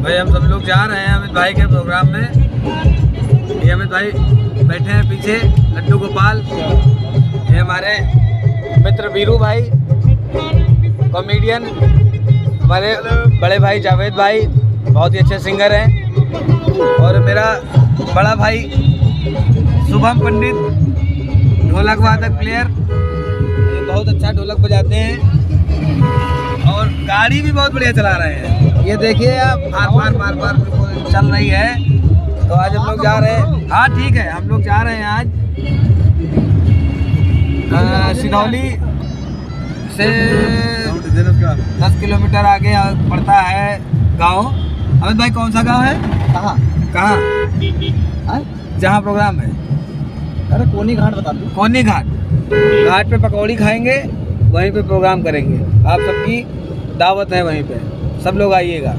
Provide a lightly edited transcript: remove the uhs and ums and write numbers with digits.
भाई हम सब लोग जा रहे हैं अमित भाई के प्रोग्राम में। ये अमित भाई बैठे हैं पीछे, लड्डू गोपाल। ये हमारे मित्र वीरू भाई, कॉमेडियन। हमारे बड़े भाई जावेद भाई बहुत ही अच्छे सिंगर हैं। और मेरा बड़ा भाई शुभम पंडित, ढोलक वादक प्लेयर, ये बहुत अच्छा ढोलक बजाते हैं और गाड़ी भी बहुत बढ़िया चला रहे हैं। ये देखिए आप, मार बिल्कुल चल रही है। तो आज हम लोग जा रहे हैं, हाँ ठीक है, हम लोग जा रहे हैं आज सिधौली से 10 किलोमीटर आगे पड़ता है गांव। अमित भाई कौन सा गांव है? कहाँ जहाँ प्रोग्राम है? अरे कोनी घाट बता दो। कोनी घाट पे पकौड़ी खाएंगे, वहीं पे प्रोग्राम करेंगे। आप सबकी दावत है वहीं पे, सब लोग आइएगा।